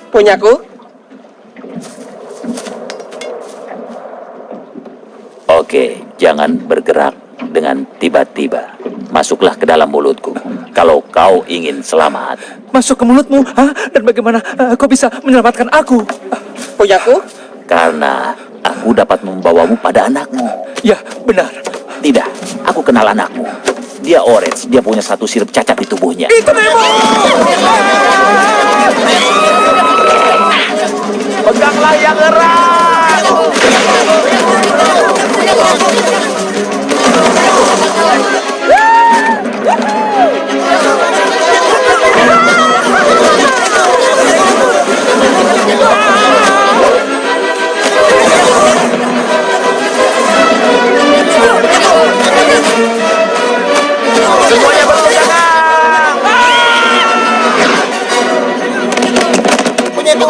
Punyaku. Oke, jangan bergerak dengan tiba-tiba. Masuklah ke dalam mulutku. Kalau kau ingin selamat. Masuk ke mulutmu? Hah? Dan bagaimana kau bisa menyelamatkan aku? Punyaku. Karena aku dapat membawamu pada anakmu. Ya, benar. Tidak, aku kenal anakmu. Dia orange, dia punya satu sirup cacat di tubuhnya. Itu Nemo! Peganglah yang erat! Semuanya berpegangan. Punyaku.